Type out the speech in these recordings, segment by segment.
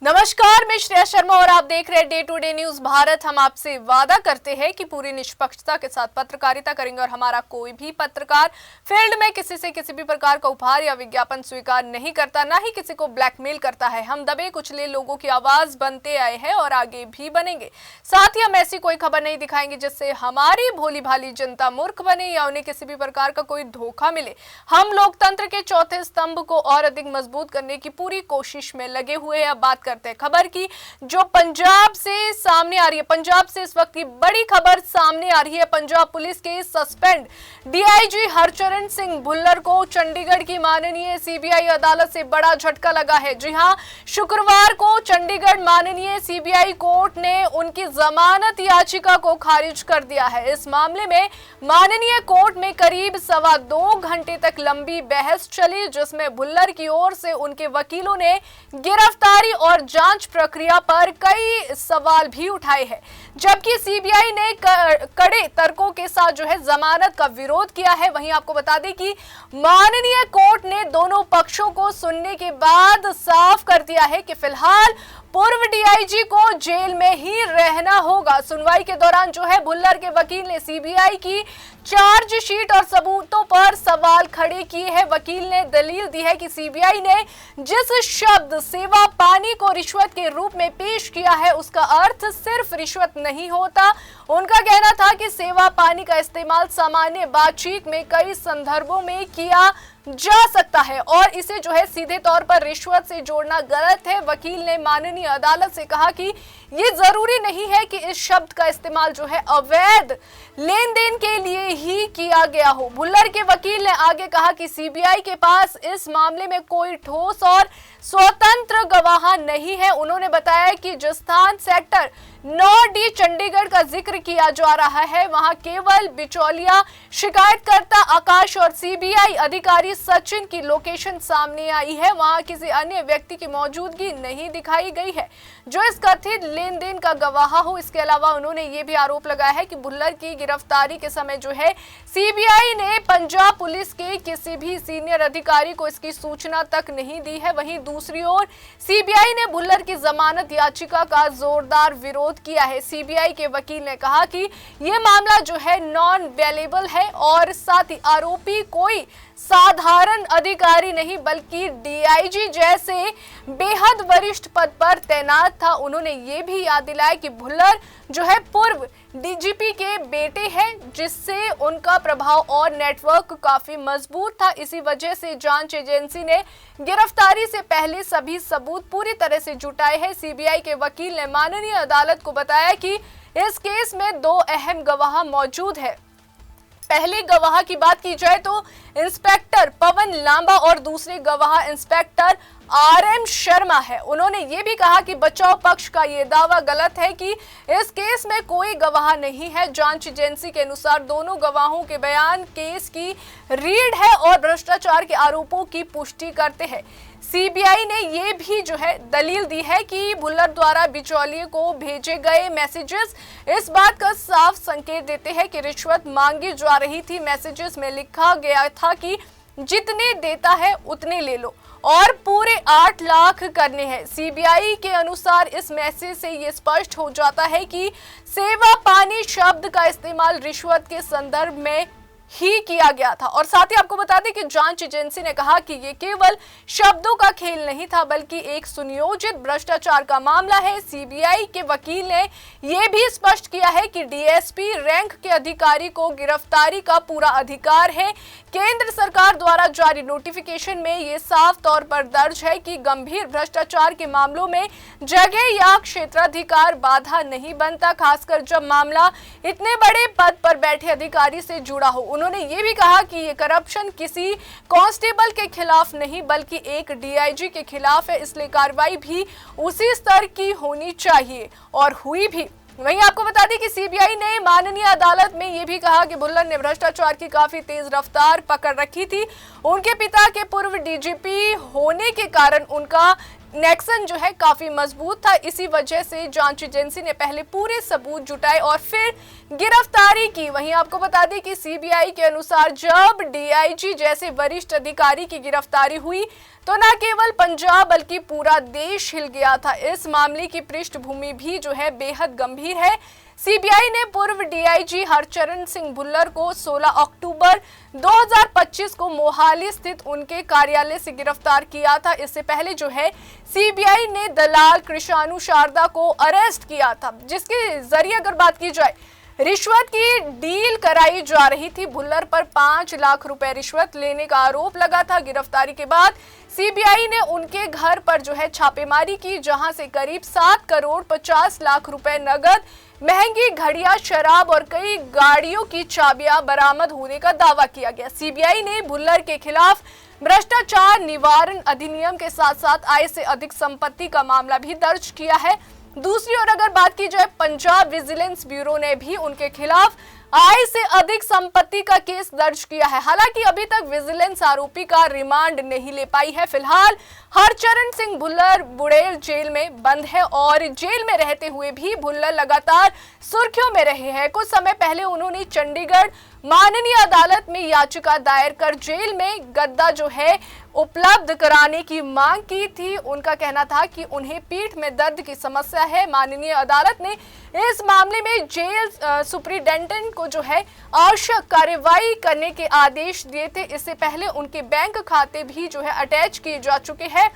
नमस्कार, मैं श्रेया शर्मा और आप देख रहे हैं day to day news Bharat. हम आपसे वादा करते हैं कि पूरी निष्पक्षता के साथ पत्रकारिता करेंगे और हमारा कोई भी पत्रकार फील्ड में किसी से किसी भी प्रकार का उपहार या विज्ञापन स्वीकार नहीं करता, ना ही किसी को ब्लैकमेल करता है। हम दबे कुचले लोगों की आवाज बनते आए हैं और आगे भी बनेंगे। साथ ही हम ऐसी कोई खबर नहीं दिखाएंगे जिससे हमारी भोली भाली जनता मूर्ख बने या उन्हें किसी भी प्रकार का कोई धोखा मिले। हम लोकतंत्र के चौथे स्तंभ को और अधिक मजबूत करने की पूरी कोशिश में लगे हुए हैं। अब बात करते हैं खबर की जो पंजाब से सामने आ रही है। पंजाब से इस वक्त की बड़ी खबर सामने आ रही है। पंजाब पुलिस के सस्पेंड डीआईजी हरचरण सिंह भुल्लर को चंडीगढ़ की माननीय सीबीआई अदालत से बड़ा झटका लगा है। जी हां, शुक्रवार को चंडीगढ़ माननीय सीबीआई कोर्ट ने उनकी जमानत याचिका को खारिज कर दिया है। इस मामले में माननीय कोर्ट में करीब 2.25 घंटे तक लंबी बहस चली, जिसमें भुल्लर की ओर से उनके वकीलों ने गिरफ्तारी और जांच प्रक्रिया पर कई सवाल भी उठाए हैं, जबकि सीबीआई ने कड़े तर्कों के साथ जमानत का विरोध किया है। वहीं आपको बता दें कि माननीय कोर्ट ने दोनों पक्षों को सुनने के बाद साफ कर दिया है कि फिलहाल पूर्व डीआईजी को जेल में ही रहना होगा। सुनवाई के दौरान भुल्लर के वकील ने सीबीआई की चार्जशीट और सबूतों पर सवाल खड़े किए हैं। वकील ने दलील दी है कि सीबीआई ने जिस शब्द सेवा पानी को रिश्वत के रूप में पेश किया है, उसका अर्थ सिर्फ रिश्वत नहीं होता। उनका कहना था कि सेवा पानी का इस्तेमाल सामान्य बातचीत में कई संदर्भों में किया जा सकता है और इसे सीधे तौर पर रिश्वत से जोड़ना गलत है। वकील ने माननीय अदालत से कहा कि ये जरूरी नहीं है कि इस शब्द का इस्तेमाल अवैध लेन देन के लिए ही किया गया हो। भुल्लर के वकील ने आगे कहा कि सीबीआई के पास इस मामले में कोई ठोस और स्वतंत्र गवाह नहीं है। उन्होंने बताया कि जिस स्थान सेक्टर 9D चंडीगढ़ का जिक्र किया जा रहा है, वहां केवल बिचौलिया शिकायतकर्ता आकाश और सीबीआई अधिकारी सचिन की लोकेशन सामने आई है। वहां किसी अन्य व्यक्ति की मौजूदगी नहीं दिखाई गई है जो इस कथित लेन देन का गवाह हो। इसके अलावा उन्होंने ये भी आरोप लगाया है कि भुल्लर की गिरफ्तारी के समय सीबीआई ने पंजाब पुलिस के किसी भी सीनियर अधिकारी को इसकी सूचना तक नहीं दी है। वहीं दूसरी ओर सीबीआई ने भुल्लर की जमानत याचिका का जोरदार विरोध किया है। सीबीआई के वकील ने कहा कि यह मामला नॉन वेलेबल है और साथ ही आरोपी कोई साधारण अधिकारी नहीं बल्कि डीआईजी जैसे बेहद वरिष्ठ पद पर तैनात था। उन्होंने ये भी याद दिलाया कि भुल्लर पूर्व डीजीपी के बेटे हैं, जिससे उनका प्रभाव और नेटवर्क काफी मजबूत था। इसी वजह से जांच एजेंसी ने गिरफ्तारी से पहले सभी सबूत पूरी तरह से जुटाए हैं। सीबीआई के वकील ने माननीय अदालत को बताया कि इस केस में 2 अहम गवाह मौजूद है। पहले गवाह की बात की जाए तो इंस्पेक्टर पवन लांबा और दूसरे गवाह इंस्पेक्टर RM शर्मा है। उन्होंने ये भी कहा कि बचाव पक्ष का ये दावा गलत है कि इस केस में कोई गवाह नहीं है। जांच एजेंसी के अनुसार दोनों गवाहों के बयान केस की रीढ़ है और भ्रष्टाचार के आरोपों की पुष्टि करते हैं। सीबीआई ने ये भी दलील दी है कि भुल्लर द्वारा बिचौलिए को भेजे गए मैसेजेस इस बात का साफ संकेत देते हैं कि रिश्वत मांगी जा रही थी। मैसेजेस में लिखा गया था कि जितने देता है उतने ले लो और पूरे 8 लाख करने हैं। सीबीआई के अनुसार इस मैसेज से ये स्पष्ट हो जाता है कि सेवा पानी शब्द का इस्तेमाल रिश्वत के संदर्भ में ही किया गया था। और साथ ही आपको बता दें कि जांच एजेंसी ने कहा कि ये केवल शब्दों का खेल नहीं था बल्कि एक सुनियोजित भ्रष्टाचार का मामला है। सीबीआई के वकील ने यह भी स्पष्ट किया है कि डीएसपी रैंक के अधिकारी को गिरफ्तारी का पूरा अधिकार है। केंद्र सरकार द्वारा जारी नोटिफिकेशन में ये साफ तौर पर दर्ज है कि गंभीर भ्रष्टाचार के मामलों में जगह या क्षेत्राधिकार बाधा नहीं बनता, खासकर जब मामला इतने बड़े पद पर बैठे अधिकारी से जुड़ा हो। उन्होंने ये भी कहा कि ये करप्शन किसी कांस्टेबल के खिलाफ नहीं बल्कि एक डीआईजी के खिलाफ है, इसलिए कार्रवाई भी उसी स्तर की होनी चाहिए और हुई भी। वहीं आपको बता दें कि सीबीआई ने माननीय अदालत में यह भी कहा कि भुल्लर ने भ्रष्टाचार की काफी तेज रफ्तार पकड़ रखी थी। उनके पिता के पूर्व डीजीपी होने के कारण उनका नेक्सन काफी मजबूत था। इसी वजह से जांच एजेंसी ने पहले पूरे सबूत जुटाए और फिर गिरफ्तारी की। वहीं आपको बता दें कि सीबीआई के अनुसार जब डीआईजी जैसे वरिष्ठ अधिकारी की गिरफ्तारी हुई तो न केवल पंजाब बल्कि पूरा देश हिल गया था। इस मामले की पृष्ठभूमि भी जो है बेहद गंभीर है। सीबीआई ने पूर्व डीआईजी हरचरण सिंह भुल्लर को 16 अक्टूबर 2025 को मोहाली स्थित उनके कार्यालय से गिरफ्तार किया था। इससे पहले जो है सीबीआई ने दलाल कृषाणु शारदा को अरेस्ट किया था, जिसके जरिए अगर बात की जाए रिश्वत की डील कराई जा रही थी। भुल्लर पर 5 लाख रुपए रिश्वत लेने का आरोप लगा था। गिरफ्तारी के बाद सीबीआई ने उनके घर पर जो है छापेमारी की, जहां से करीब 7 करोड़ 50 लाख रुपए नगद, महंगी घड़ियां, शराब और कई गाड़ियों की चाबियां बरामद होने का दावा किया गया। सीबीआई ने भुल्लर के खिलाफ भ्रष्टाचार निवारण अधिनियम के साथ साथ आय से अधिक संपत्ति का मामला भी दर्ज किया है। दूसरी ओर अगर बात की जाए पंजाब विजिलेंस ब्यूरो ने भी उनके खिलाफ आय से अधिक संपत्ति का केस दर्ज किया है। हालांकि अभी तक विजिलेंस आरोपी का रिमांड नहीं ले पाई है। फिलहाल हरचरण सिंह भुल्लर बुड़ेल जेल में बंद है और जेल में रहते हुए भी भुल्लर लगातार सुर्खियों में रहे हैं। कुछ समय पहले उन्होंने चंडीगढ़ माननीय अदालत में याचिका दायर कर जेल में गद्दा जो है उपलब्ध कराने की मांग की थी। उनका कहना था कि उन्हें पीठ में दर्द की समस्या है। माननीय अदालत ने इस मामले में जेल सुप्रिंटेंडेंट को जो है आवश्यक कार्रवाई करने के आदेश दिए थे। इससे पहले उनके बैंक खाते भी जो है अटैच किए जा चुके हैं।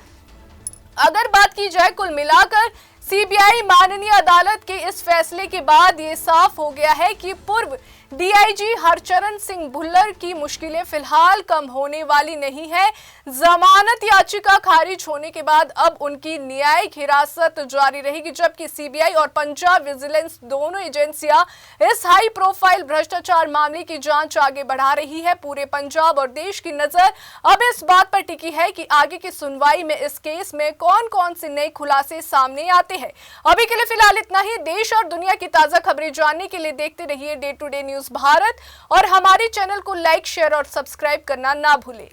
अगर बात की जाए कुल मिलाकर सीबीआई माननीय अदालत के इस फैसले के बाद ये साफ हो गया है कि पूर्व डीआईजी हरचरण सिंह भुल्लर की मुश्किलें फिलहाल कम होने वाली नहीं है। जमानत याचिका खारिज होने के बाद अब उनकी न्यायिक हिरासत जारी रहेगी, जबकि सीबीआई और पंजाब विजिलेंस दोनों एजेंसियां इस हाई प्रोफाइल भ्रष्टाचार मामले की जांच आगे बढ़ा रही है। पूरे पंजाब और देश की नजर अब इस बात पर टिकी है कि आगे की सुनवाई में इस केस में कौन कौन से नए खुलासे सामने आते हैं। अभी के लिए फिलहाल इतना ही। देश और दुनिया की ताजा खबरें जानने के लिए देखते रहिए day to day news Bharat और हमारे चैनल को लाइक, शेयर और सब्सक्राइब करना ना भूलें।